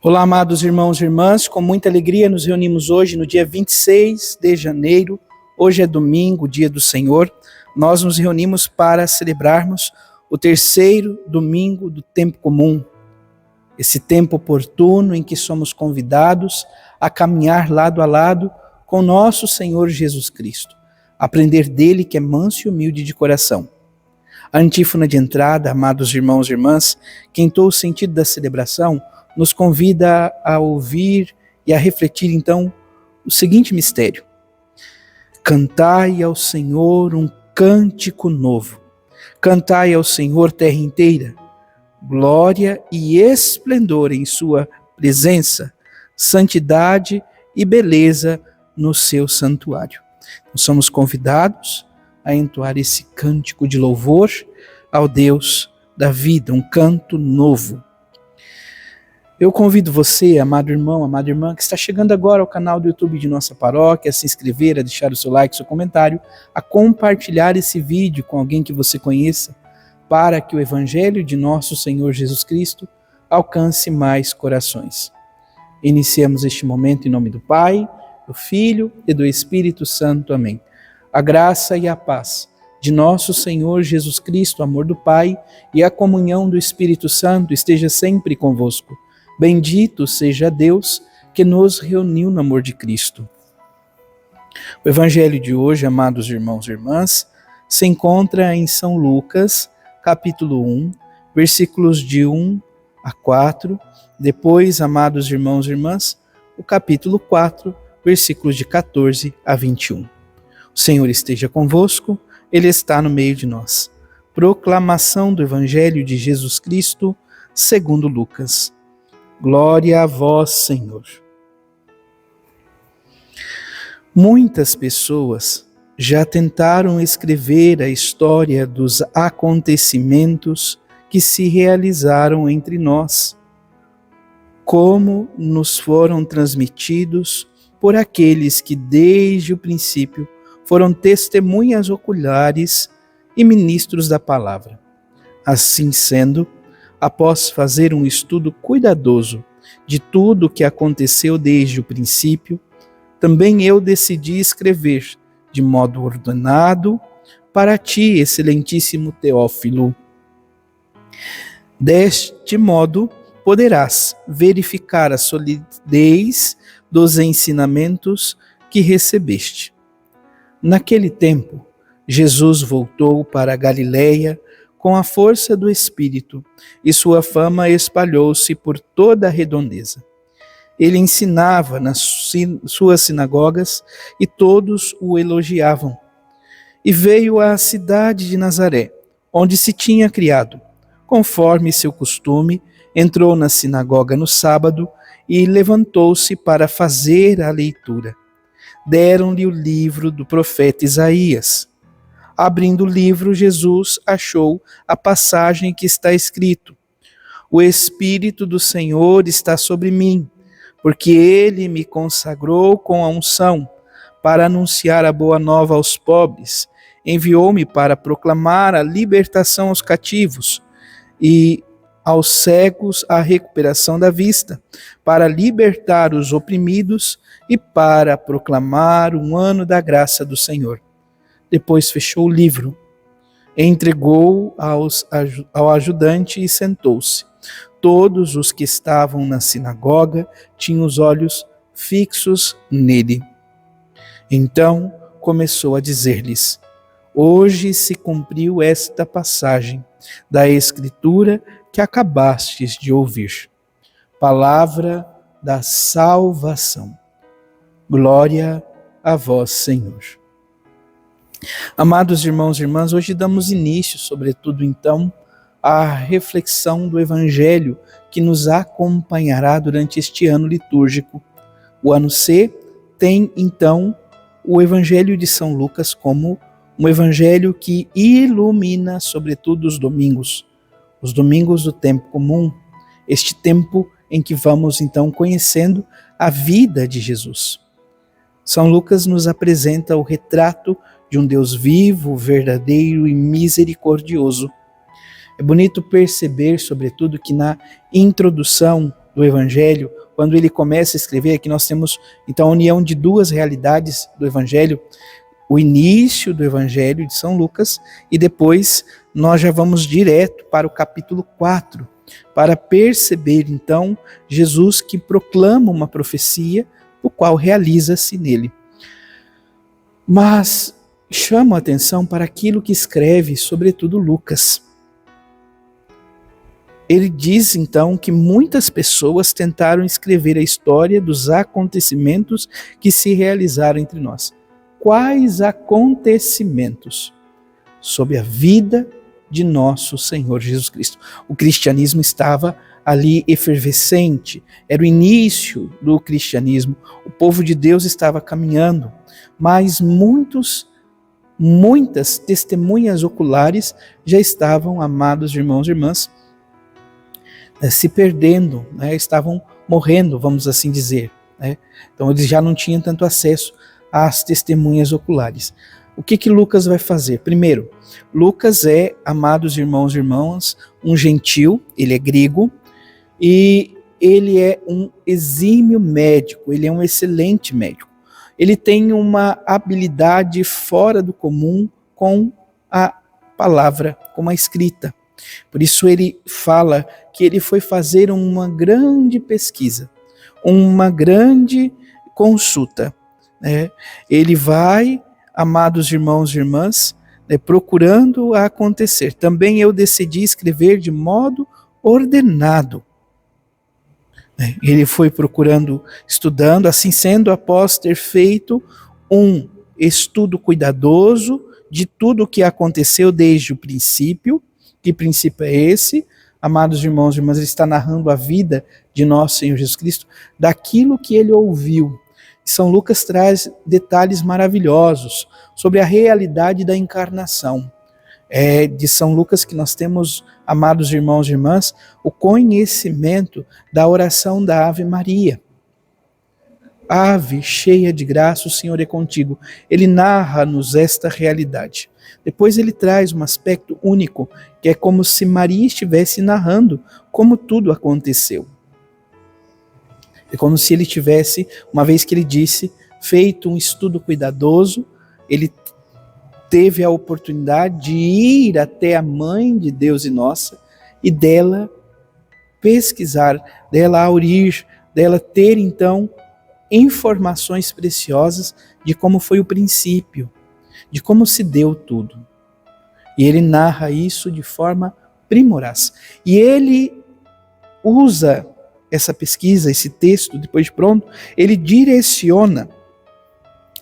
Olá, amados irmãos e irmãs, com muita alegria nos reunimos hoje no dia 26 de janeiro, hoje é domingo, dia do Senhor. Nós nos reunimos para celebrarmos o terceiro domingo do tempo comum, esse tempo oportuno em que somos convidados a caminhar lado a lado com nosso Senhor Jesus Cristo, aprender dele que é manso e humilde de coração. A antífona de entrada, amados irmãos e irmãs, que em todo o sentido da celebração, nos convida a ouvir e a refletir, então, o seguinte mistério. Cantai ao Senhor um cântico novo. Cantai ao Senhor terra inteira. Glória e esplendor em sua presença, santidade e beleza no seu santuário. Nós somos convidados a entoar esse cântico de louvor ao Deus da vida, um canto novo. Eu convido você, amado irmão, amada irmã, que está chegando agora ao canal do YouTube de nossa paróquia, a se inscrever, a deixar o seu like, seu comentário, a compartilhar esse vídeo com alguém que você conheça, para que o Evangelho de nosso Senhor Jesus Cristo alcance mais corações. Iniciemos este momento em nome do Pai, do Filho e do Espírito Santo. Amém. A graça e a paz de nosso Senhor Jesus Cristo, o amor do Pai e a comunhão do Espírito Santo esteja sempre convosco. Bendito seja Deus que nos reuniu no amor de Cristo. O Evangelho de hoje, amados irmãos e irmãs, se encontra em São Lucas, capítulo 1, versículos de 1 a 4. Depois, amados irmãos e irmãs, o capítulo 4, versículos de 14 a 21. O Senhor esteja convosco, Ele está no meio de nós. Proclamação do Evangelho de Jesus Cristo, segundo Lucas. Glória a vós, Senhor. Muitas pessoas já tentaram escrever a história dos acontecimentos que se realizaram entre nós, como nos foram transmitidos por aqueles que desde o princípio foram testemunhas oculares e ministros da palavra. Assim sendo, após fazer um estudo cuidadoso de tudo o que aconteceu desde o princípio, também eu decidi escrever de modo ordenado para ti, excelentíssimo Teófilo. Deste modo, poderás verificar a solidez dos ensinamentos que recebeste. Naquele tempo, Jesus voltou para a Galileia com a força do Espírito, e sua fama espalhou-se por toda a redondeza. Ele ensinava nas suas sinagogas e todos o elogiavam. E veio à cidade de Nazaré, onde se tinha criado. Conforme seu costume, entrou na sinagoga no sábado e levantou-se para fazer a leitura. Deram-lhe o livro do profeta Isaías. Abrindo o livro, Jesus achou a passagem que está escrito: O Espírito do Senhor está sobre mim, porque Ele me consagrou com a unção para anunciar a boa nova aos pobres. Enviou-me para proclamar a libertação aos cativos e aos cegos a recuperação da vista, para libertar os oprimidos e para proclamar um ano da graça do Senhor. Depois fechou o livro, entregou ao ajudante e sentou-se. Todos os que estavam na sinagoga tinham os olhos fixos nele. Então começou a dizer-lhes: Hoje se cumpriu esta passagem da Escritura que acabastes de ouvir. Palavra da salvação. Glória a vós, Senhor. Amados irmãos e irmãs, hoje damos início, sobretudo então, à reflexão do Evangelho que nos acompanhará durante este ano litúrgico. O ano C tem, então, o Evangelho de São Lucas como um Evangelho que ilumina, sobretudo, os domingos do tempo comum, este tempo em que vamos, então, conhecendo a vida de Jesus. São Lucas nos apresenta o retrato de um Deus vivo, verdadeiro e misericordioso. É bonito perceber, sobretudo, que na introdução do Evangelho, quando ele começa a escrever, aqui nós temos então a união de duas realidades do Evangelho, o início do Evangelho de São Lucas, e depois nós já vamos direto para o capítulo 4, para perceber então Jesus que proclama uma profecia, o qual realiza-se nele. Mas chamo a atenção para aquilo que escreve, sobretudo Lucas. Ele diz então que muitas pessoas tentaram escrever a história dos acontecimentos que se realizaram entre nós. Quais acontecimentos? Sobre a vida de nosso Senhor Jesus Cristo. O cristianismo estava ali efervescente, era o início do cristianismo, o povo de Deus estava caminhando, mas muitas testemunhas oculares já estavam, amados irmãos e irmãs, se perdendo, estavam morrendo, vamos assim dizer. Então eles já não tinham tanto acesso às testemunhas oculares. O que Lucas vai fazer? Primeiro, Lucas é, amados irmãos e irmãs, um gentil, ele é grego, e ele é um exímio médico, ele é um excelente médico. Ele tem uma habilidade fora do comum com a palavra, com a escrita. Por isso ele fala que ele foi fazer uma grande pesquisa, uma grande consulta. Ele vai, amados irmãos e irmãs, procurando acontecer. Também eu decidi escrever de modo ordenado. Ele foi procurando, estudando, assim sendo, após ter feito um estudo cuidadoso de tudo o que aconteceu desde o princípio. Que princípio é esse? Amados irmãos e irmãs, ele está narrando a vida de nosso Senhor Jesus Cristo, daquilo que ele ouviu. São Lucas traz detalhes maravilhosos sobre a realidade da encarnação. É de São Lucas que nós temos, amados irmãos e irmãs, o conhecimento da oração da Ave Maria. Ave, cheia de graça, o Senhor é contigo. Ele narra-nos esta realidade. Depois ele traz um aspecto único, que é como se Maria estivesse narrando como tudo aconteceu. É como se ele tivesse, uma vez que ele disse, feito um estudo cuidadoso, ele teve a oportunidade de ir até a mãe de Deus e nossa, e dela pesquisar, dela aurir, dela ter então informações preciosas de como foi o princípio, de como se deu tudo. E ele narra isso de forma primoraz. E ele usa essa pesquisa, esse texto, depois de pronto, ele direciona,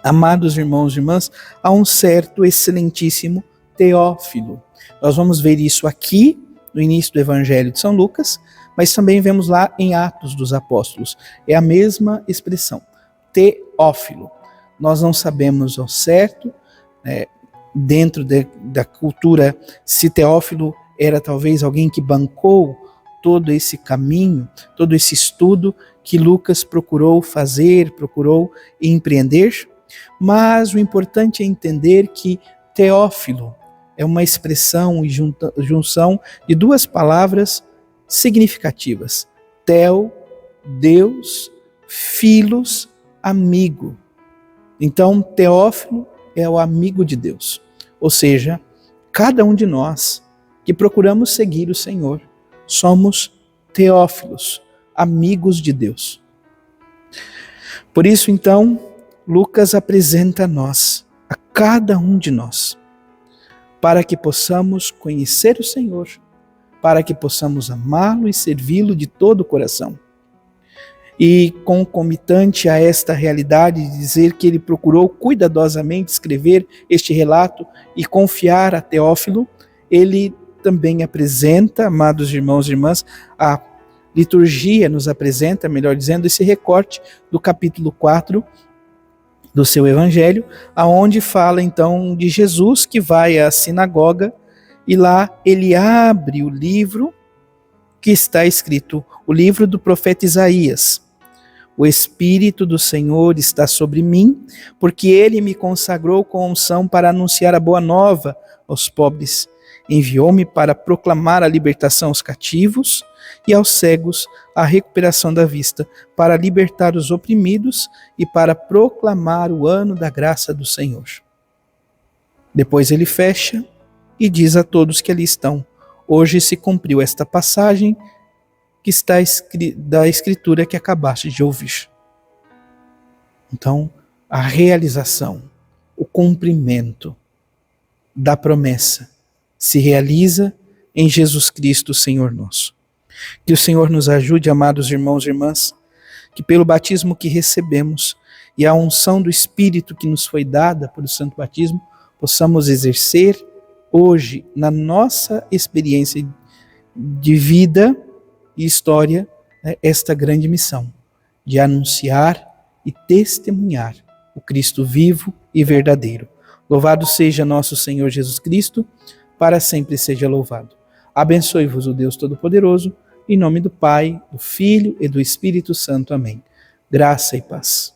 amados irmãos e irmãs, a um certo excelentíssimo Teófilo. Nós vamos ver isso aqui, no início do Evangelho de São Lucas, mas também vemos lá em Atos dos Apóstolos. É a mesma expressão, Teófilo. Nós não sabemos ao certo, dentro da cultura, se Teófilo era talvez alguém que bancou todo esse caminho, todo esse estudo que Lucas procurou fazer, procurou empreender, mas o importante é entender que Teófilo é uma expressão e junção de duas palavras significativas. Teo, Deus, Filos, amigo. Então, Teófilo é o amigo de Deus. Ou seja, cada um de nós que procuramos seguir o Senhor, somos Teófilos, amigos de Deus. Por isso, então, Lucas apresenta a nós, a cada um de nós, para que possamos conhecer o Senhor, para que possamos amá-lo e servi-lo de todo o coração. E concomitante a esta realidade de dizer que ele procurou cuidadosamente escrever este relato e confiar a Teófilo, ele também apresenta, amados irmãos e irmãs, a liturgia nos apresenta, melhor dizendo, esse recorte do capítulo 4 do seu evangelho, aonde fala então de Jesus que vai à sinagoga e lá ele abre o livro que está escrito, o livro do profeta Isaías. O Espírito do Senhor está sobre mim, porque ele me consagrou com unção para anunciar a boa nova aos pobres. Enviou-me para proclamar a libertação aos cativos e aos cegos a recuperação da vista, para libertar os oprimidos e para proclamar o ano da graça do Senhor. Depois ele fecha e diz a todos que ali estão: hoje se cumpriu esta passagem que está da escritura que acabaste de ouvir. Então, a realização, o cumprimento da promessa se realiza em Jesus Cristo, Senhor nosso. Que o Senhor nos ajude, amados irmãos e irmãs, que pelo batismo que recebemos e a unção do Espírito que nos foi dada pelo Santo Batismo, possamos exercer hoje, na nossa experiência de vida e história, esta grande missão de anunciar e testemunhar o Cristo vivo e verdadeiro. Louvado seja nosso Senhor Jesus Cristo, para sempre seja louvado. Abençoe-vos o Deus Todo-Poderoso, em nome do Pai, do Filho e do Espírito Santo. Amém. Graça e paz.